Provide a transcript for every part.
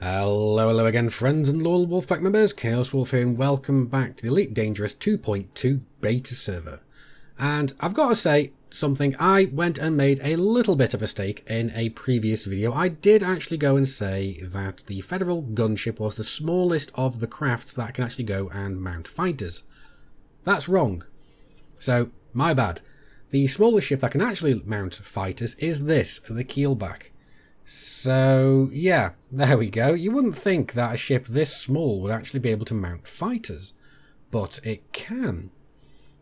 Hello again, friends and loyal Wolfpack members. Chaos Wolf here, and welcome back to the Elite Dangerous 2.2 beta server. And I've got to say something. I went and made a little bit of a mistake in a previous video. I did actually go and say that the Federal gunship was the smallest of the crafts that can actually go and mount fighters. That's wrong. So, my bad. The smallest ship that can actually mount fighters is this, the Keelback. So, yeah, there we go. You wouldn't think that a ship this small would actually be able to mount fighters, but it can.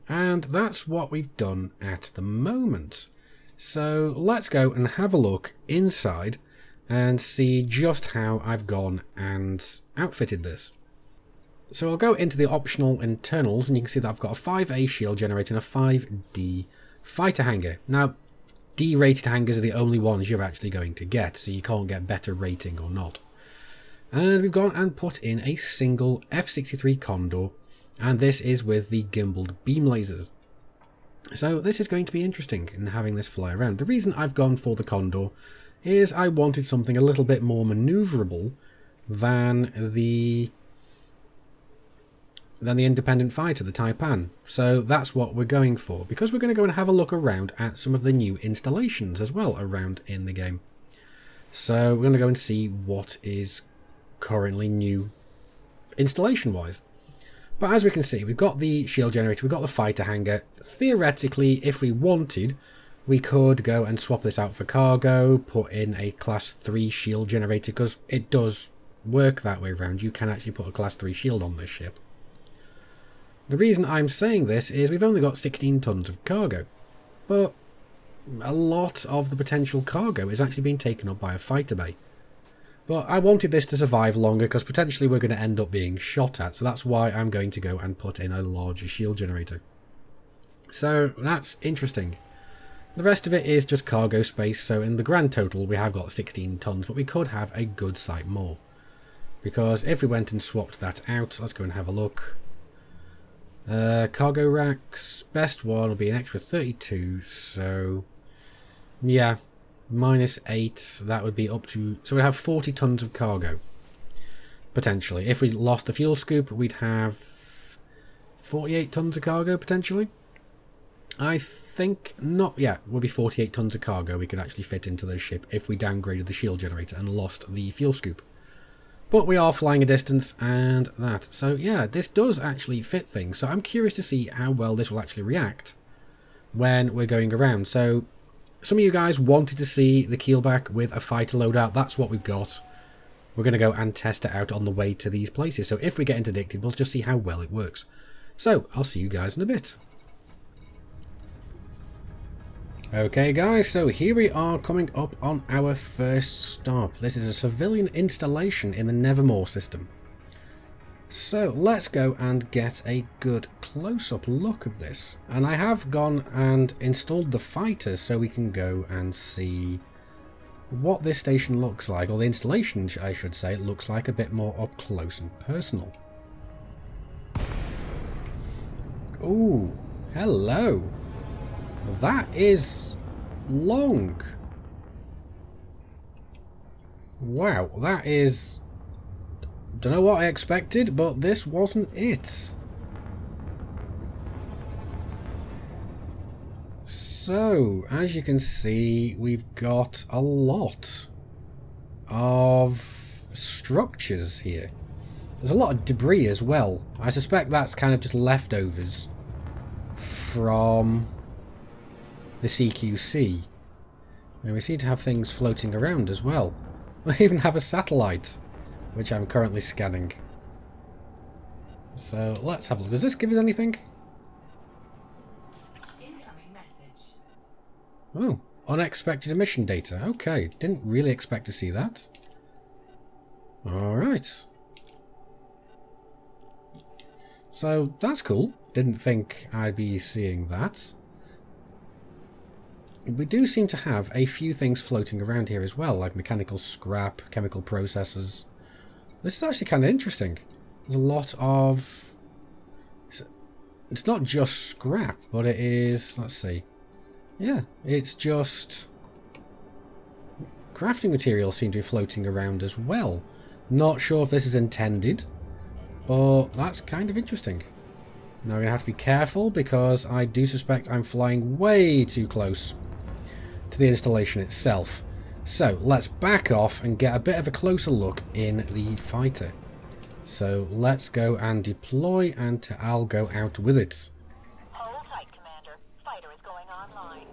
And that's what we've done at the moment. So, let's go and have a look inside and see just how I've gone and outfitted this. So I'll go into the optional internals, and you can see that I've got a 5A shield generator and a 5D fighter hangar. Now, D-rated hangars are the only ones you're actually going to get, so you can't get better rating or not. And we've gone and put in a single F63 Condor, and this is with the gimbaled beam lasers. So this is going to be interesting in having this fly around. The reason I've gone for the Condor is I wanted something a little bit more manoeuvrable than the independent fighter, the Taipan. So that's what we're going for, because we're going to go and have a look around at some of the new installations as well around in the game. So we're going to go and see what is currently new installation wise. But as we can see, we've got the shield generator, we've got the fighter hangar. Theoretically, if we wanted, we could go and swap this out for cargo, put in a class 3 shield generator, because it does work that way around. You can actually put a class 3 shield on this ship. The reason I'm saying this is we've only got 16 tons of cargo, but a lot of the potential cargo is actually being taken up by a fighter bay. But I wanted this to survive longer because potentially we're going to end up being shot at, so that's why I'm going to go and put in a larger shield generator. So that's interesting. The rest of it is just cargo space, so in the grand total we have got 16 tons, but we could have a good sight more. Because if we went and swapped that out, let's go and have a look. Cargo racks, best one will be an extra 32, so yeah, -8, that would be up to, so we'd have 40 tons of cargo, potentially. If we lost the fuel scoop, we'd have 48 tons of cargo, potentially. I think not, yeah, it would be 48 tons of cargo we could actually fit into the ship if we downgraded the shield generator and lost the fuel scoop. But we are flying a distance and that. So yeah, this does actually fit things. So I'm curious to see how well this will actually react when we're going around. So some of you guys wanted to see the Keelback with a fighter loadout. That's what we've got. We're going to go and test it out on the way to these places. So if we get interdicted, we'll just see how well it works. So I'll see you guys in a bit. Okay guys, so here we are coming up on our first stop. This is a civilian installation in the Nevermore system. So let's go and get a good close-up look of this. And I have gone and installed the fighters so we can go and see what this station looks like, or the installation I should say, it looks like a bit more up close and personal. Ooh, hello. That is long. Wow, that is... Don't know what I expected, but this wasn't it. So, as you can see, we've got a lot of structures here. There's a lot of debris as well. I suspect that's kind of just leftovers from the CQC. And we seem to have things floating around as well. We even have a satellite, which I'm currently scanning. So let's have a look. Does this give us anything? Incoming message. Oh, unexpected emission data. Okay, didn't really expect to see that. Alright. So that's cool. Didn't think I'd be seeing that. We do seem to have a few things floating around here as well, like mechanical scrap, chemical processes. This is actually kind of interesting. There's a lot of... It's not just scrap, but it is... Let's see. Yeah, it's just... Crafting materials seem to be floating around as well. Not sure if this is intended, but that's kind of interesting. Now I'm going to have to be careful because I do suspect I'm flying way too close to the installation itself. So let's back off and get a bit of a closer look in the fighter. So let's go and deploy, and I'll go out with it. Hold tight, Commander. Fighter is going online.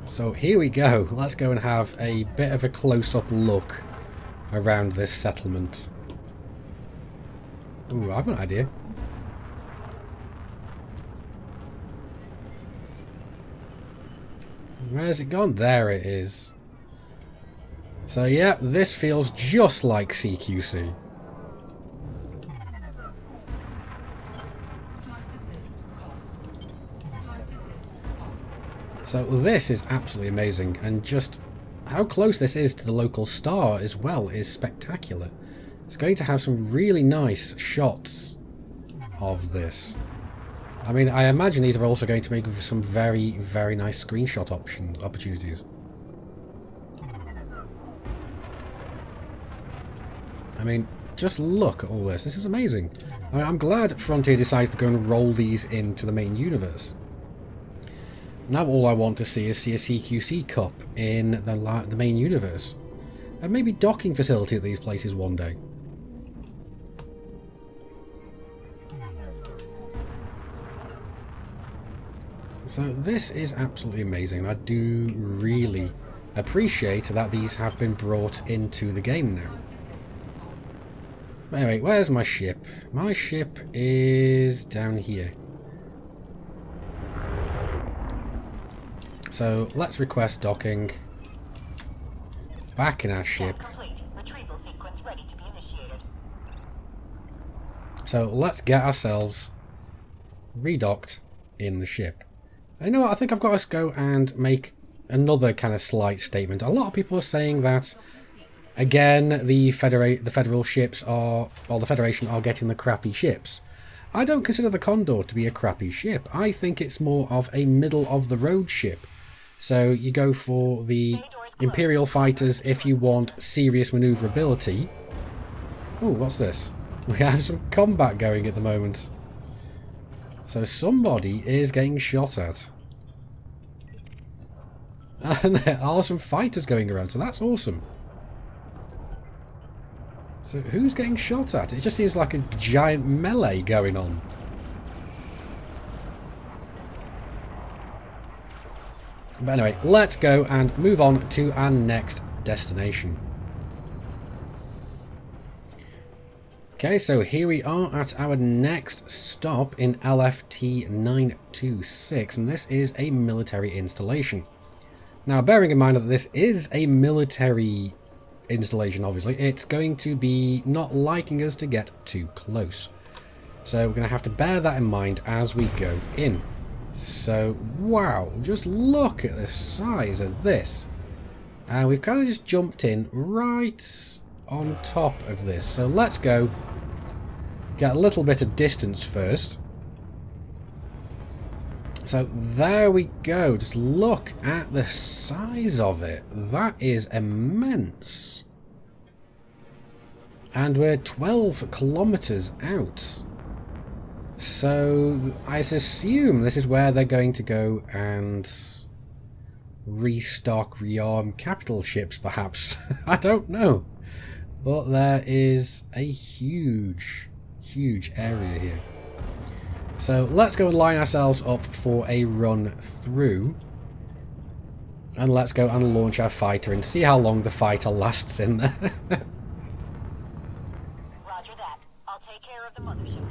So here we go. Let's go and have a bit of a close-up look around this settlement. Ooh, I've an idea. Where's it gone? There it is. So yeah, this feels just like CQC. So this is absolutely amazing, and just how close this is to the local star as well is spectacular. It's going to have some really nice shots of this. I mean, I imagine these are also going to make some very, very nice screenshot opportunities. I mean, just look at all this. This is amazing. I mean, I'm glad Frontier decided to go and roll these into the main universe. Now all I want to see is a CQC Cup in the main universe. And maybe docking facility at these places one day. So this is absolutely amazing. I do really appreciate that these have been brought into the game now. But anyway, where's my ship? My ship is down here. So let's request docking. Back in our ship. Retrieval sequence ready to be initiated. So let's get ourselves redocked in the ship. You know what? I think I've got to go and make another kind of slight statement. A lot of people are saying that, again, the federal ships are, well, the Federation are getting the crappy ships. I don't consider the Condor to be a crappy ship. I think it's more of a middle-of-the-road ship. So you go for the Imperial fighters if you want serious maneuverability. Oh, what's this? We have some combat going at the moment. So somebody is getting shot at. And there are some fighters going around, so that's awesome. So who's getting shot at? It just seems like a giant melee going on. But anyway, let's go and move on to our next destination. Okay, so here we are at our next stop in LFT 926, and this is a military installation. Now, bearing in mind that this is a military installation, obviously, it's going to be not liking us to get too close. So we're going to have to bear that in mind as we go in. So, wow, just look at the size of this. And we've kind of just jumped in right on top of this. So let's go get a little bit of distance first. So there we go. Just look at the size of it. That is immense. And we're 12 kilometers out. So I assume this is where they're going to go and restock, rearm capital ships, perhaps. I don't know. But there is a huge, huge area here. So let's go and line ourselves up for a run through. And let's go and launch our fighter and see how long the fighter lasts in there. Roger that. I'll take care of the mothership.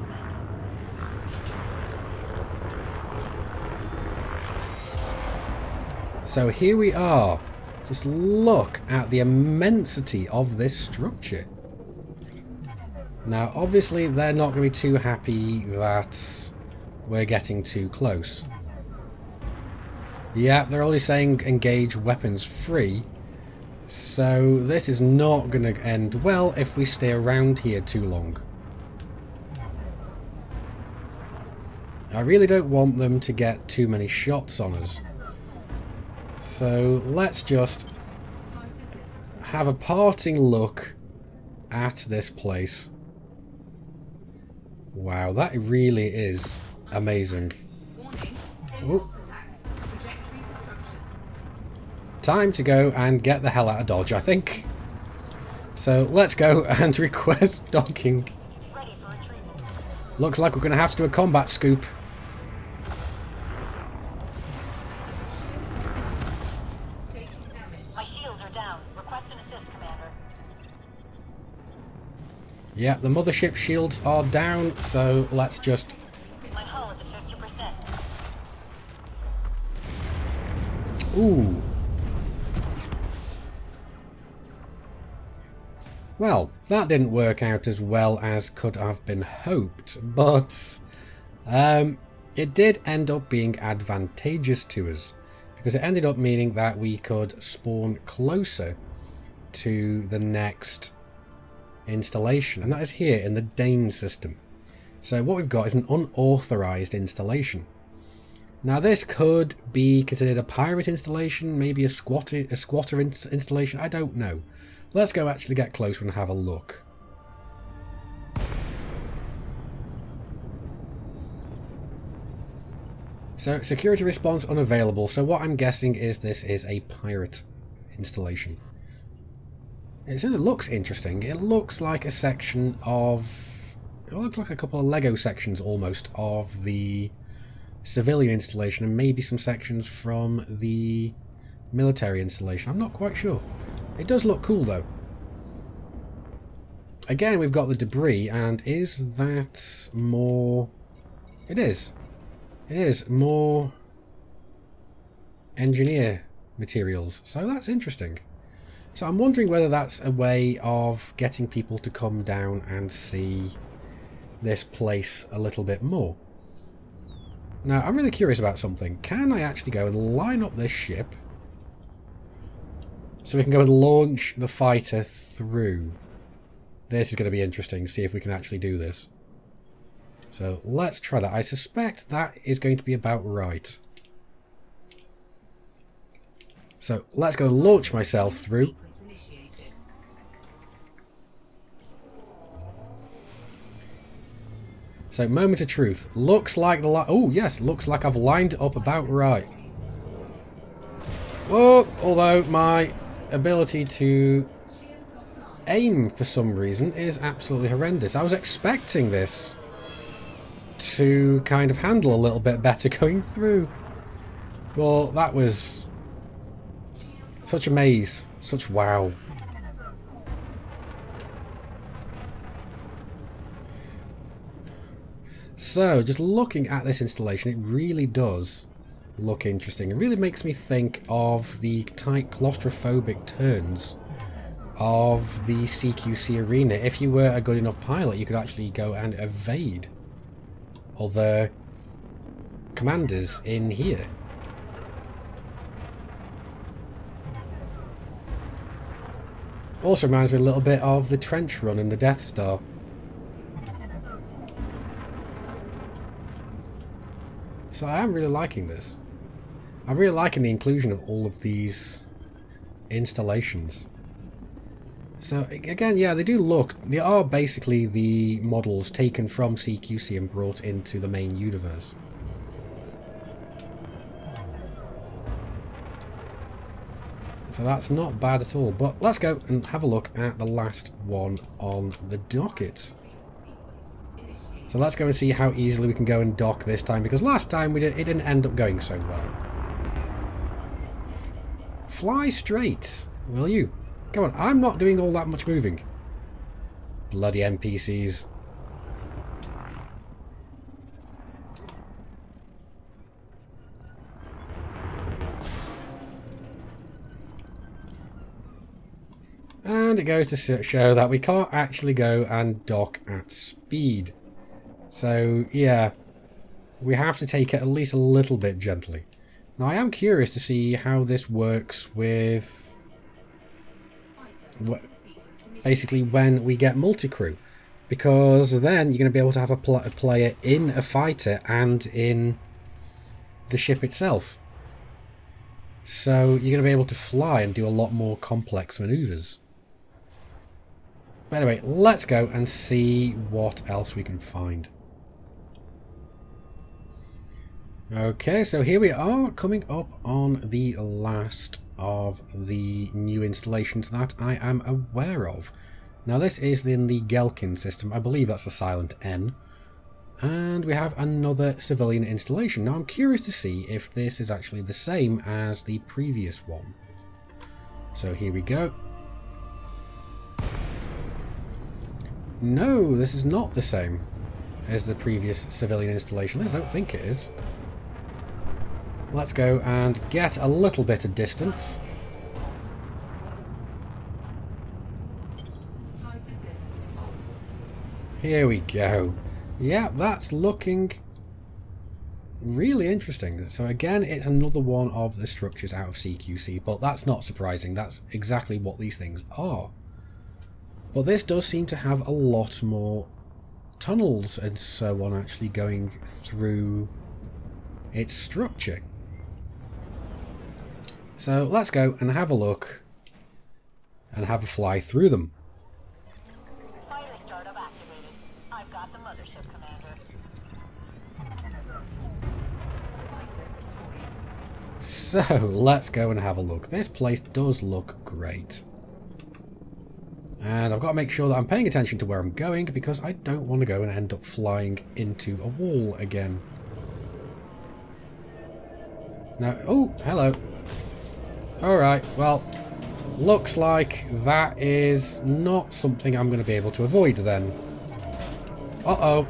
So here we are. Just look at the immensity of this structure. Now, obviously, they're not going to be too happy that we're getting too close. Yeah, they're only saying engage weapons free. So this is not going to end well if we stay around here too long. I really don't want them to get too many shots on us. So let's just have a parting look at this place. Wow, that really is amazing. Ooh. Time to go and get the hell out of Dodge, I think. So let's go and request docking. Looks like we're going to have to do a combat scoop. My shields are down. Request an assist, Commander. Yeah, the mothership shields are down, so let's just... My hull is at 50%. Ooh. Well, that didn't work out as well as could have been hoped, but it did end up being advantageous to us, because it ended up meaning that we could spawn closer to the next installation, and that is here in the Dain system. So what we've got is an unauthorized installation. Now this could be considered a pirate installation, maybe a squatter installation, I don't know. Let's go actually get closer and have a look. So, security response unavailable. So what I'm guessing is this is a pirate installation. It looks interesting. It looks like a section of... It looks like a couple of Lego sections almost of the civilian installation, and maybe some sections from the military installation. I'm not quite sure. It does look cool though. Again, we've got the debris, and is that more... It is. It is more engineer materials, so that's interesting. So I'm wondering whether that's a way of getting people to come down and see this place a little bit more. Now, I'm really curious about something. Can I actually go and line up this ship so we can go and launch the fighter through? This is going to be interesting, see if we can actually do this. So let's try that. I suspect that is going to be about right. So let's go and launch myself through. So moment of truth. Looks like the oh yes, looks like I've lined it up about right. Whoa, although my ability to aim for some reason is absolutely horrendous. I was expecting this to kind of handle a little bit better going through. Well, that was such a maze. Such wow. So, just looking at this installation, it really does look interesting. It really makes me think of the tight claustrophobic turns of the CQC-Arena. If you were a good enough pilot, you could actually go and evade other commanders in here. Also reminds me a little bit of the trench run in the Death Star. So I am really liking this. I'm really liking the inclusion of all of these installations. So again, yeah, they are basically the models taken from CQC and brought into the main universe. So that's not bad at all, but let's go and have a look at the last one on the docket. So let's go and see how easily we can go and dock this time, because last time it didn't end up going so well. Fly straight, will you? Come on, I'm not doing all that much moving. Bloody NPCs. And it goes to show that we can't actually go and dock at speed. So, yeah, we have to take it at least a little bit gently. Now, I am curious to see how this works with... basically when we get multi-crew. because then you're going to be able to have a player in a fighter and in the ship itself. So you're going to be able to fly and do a lot more complex maneuvers. But anyway, let's go and see what else we can find. Okay, so here we are, coming up on the last of the new installations that I am aware of. Now this is in the Ngalkin system, I believe that's a silent N. And we have another civilian installation. Now I'm curious to see if this is actually the same as the previous one. So here we go. No, this is not the same as the previous civilian installation. I don't think it is. Let's go and get a little bit of distance. Here we go. Yeah, that's looking really interesting. So again, it's another one of the structures out of CQC, but that's not surprising. That's exactly what these things are. But this does seem to have a lot more tunnels and so on actually going through its structure. So let's go and have a look and have a fly through them. Fire startup activated. I've got the mothership, Commander. So let's go and have a look. This place does look great. And I've got to make sure that I'm paying attention to where I'm going, because I don't want to go and end up flying into a wall again. Now, oh, hello. Alright, well, looks like that is not something I'm going to be able to avoid then. Uh-oh.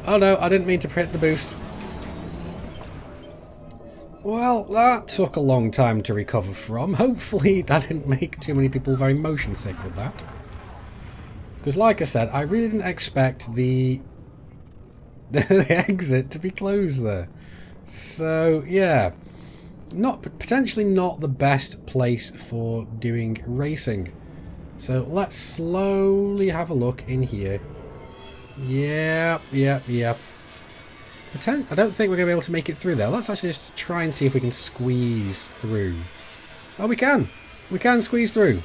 Oh no, I didn't mean to hit the boost. Well, that took a long time to recover from. Hopefully that didn't make too many people very motion sick with that. Because like I said, I really didn't expect the exit to be closed there. So, yeah. Potentially not the best place for doing racing. So let's slowly have a look in here. Yep. I don't think we're going to be able to make it through there. Let's actually just try and see if we can squeeze through. Oh, we can. We can squeeze through.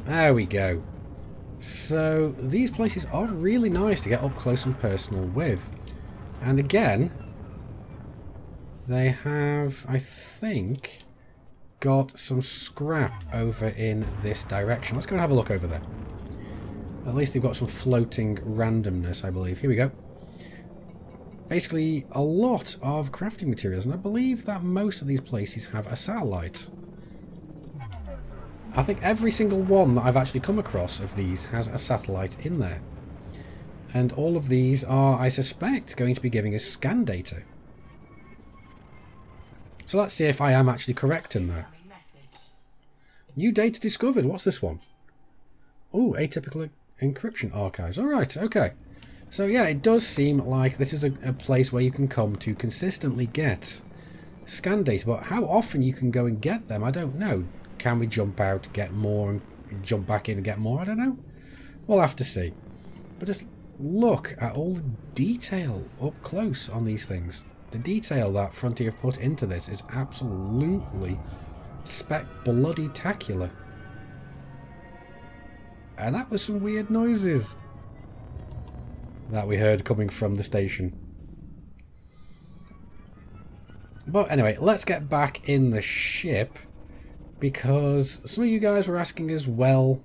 There we go. So these places are really nice to get up close and personal with. And again, they have, I think, got some scrap over in this direction. Let's go and have a look over there. At least they've got some floating randomness, I believe. Here we go. Basically, a lot of crafting materials, and I believe that most of these places have a satellite. I think every single one that I've actually come across of these has a satellite in there. And all of these are, I suspect, going to be giving us scan data. So let's see if I am actually correct in that. New data discovered. What's this one? Oh, atypical encryption archives. Alright, okay. So yeah, it does seem like this is a place where you can come to consistently get scan data. But how often you can go and get them, I don't know. Can we jump out, get more, and jump back in and get more? I don't know. We'll have to see. But just look at all the detail up close on these things. The detail that Frontier have put into this is absolutely bloody-tacular. And that was some weird noises that we heard coming from the station. But anyway, let's get back in the ship, because some of you guys were asking as well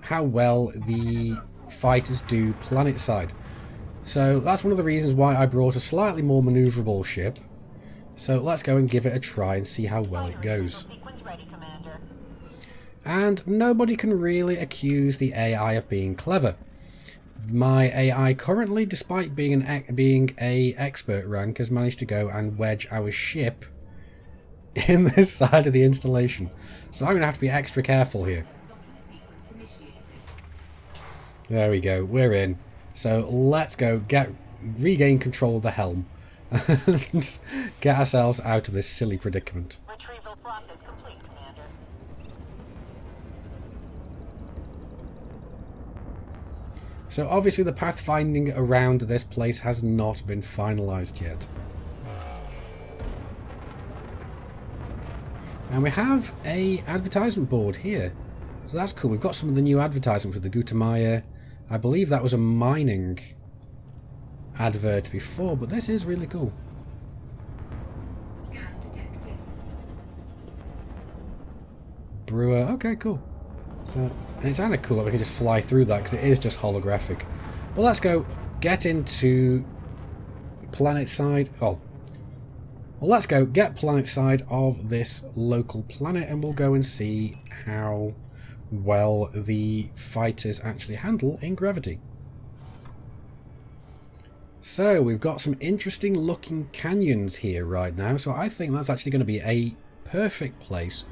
how well the fighters do planet side. So that's one of the reasons why I brought a slightly more maneuverable ship. So let's go and give it a try and see how well it goes. And nobody can really accuse the AI of being clever. My AI currently, despite being a expert rank, has managed to go and wedge our ship in this side of the installation. So I'm going to have to be extra careful here. There we go, we're in. So let's go regain control of the helm and get ourselves out of this silly predicament. Retrieval process complete, Commander. So obviously the pathfinding around this place has not been finalised yet. And we have a advertisement board here. So that's cool. We've got some of the new advertisements with the Gutamaya. I believe that was a mining advert before, but this is really cool. Scan detected. Brewer. Okay, cool. So, and it's kind of cool that we can just fly through that because it is just holographic. But let's go get into planet side. Oh. Well, let's go get planet side of this local planet and we'll go and see how well the fighters actually handle in gravity. So we've got some interesting looking canyons here right now, so I think that's actually going to be a perfect place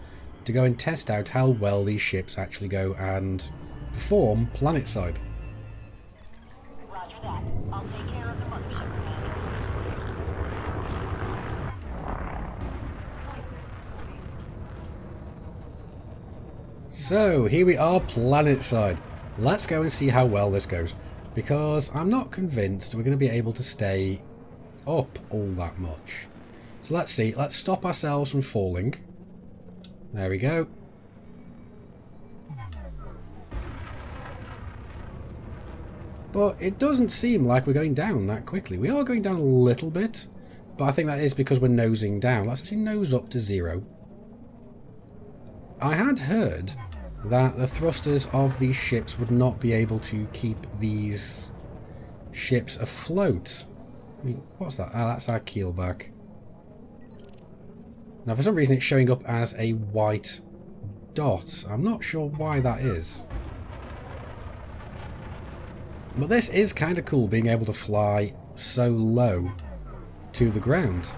to go and test out how well these ships actually go and perform planet side. Roger that. I'll take care of the mothership, Commander. Fighter deployed. So here we are, planet side. Let's go and see how well this goes, because I'm not convinced we're going to be able to stay up all that much. So let's see. Let's stop ourselves from falling. There we go. But it doesn't seem like we're going down that quickly. We are going down a little bit, but I think that is because we're nosing down. Let's actually nose up to 0. I had heard that the thrusters of these ships would not be able to keep these ships afloat. I mean, what's that? Ah, that's our keelback. Now, for some reason, it's showing up as a white dot. I'm not sure why that is. But this is kind of cool, being able to fly so low to the ground.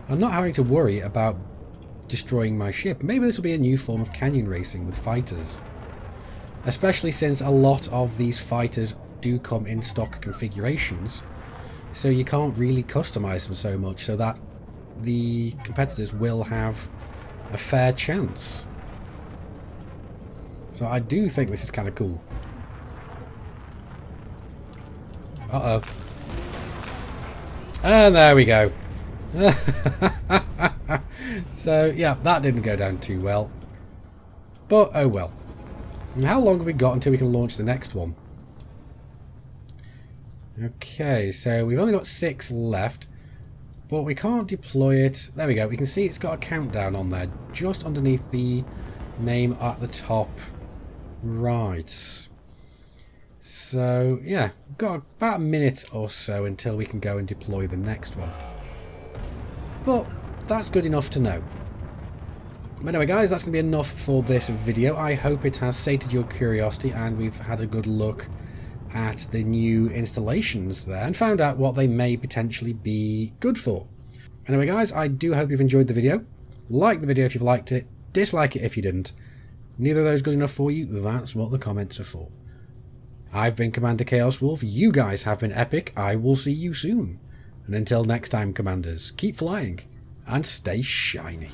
I'm not having to worry about destroying my ship. Maybe this will be a new form of canyon racing with fighters. Especially since a lot of these fighters do come in stock configurations. So you can't really customize them so much, so that the competitors will have a fair chance. So I do think this is kind of cool. Uh-oh. And there we go. So, yeah, that didn't go down too well. But, oh well. And how long have we got until we can launch the next one? Okay, so we've only got 6 left. But we can't deploy it. There we go. We can see it's got a countdown on there, just underneath the name at the top right. So, yeah, we've got about a minute or so until we can go and deploy the next one. But that's good enough to know. But anyway, guys, that's going to be enough for this video. I hope it has sated your curiosity and we've had a good look at the new installations there and found out what they may potentially be good for. Anyway, guys, I do hope you've enjoyed the video. Like the video if you've liked it, dislike it if you didn't. Neither of those good enough for you, that's what the comments are for. I've been Commander Chaos Wolf, you guys have been epic, I will see you soon. And until next time, Commanders, keep flying and stay shiny.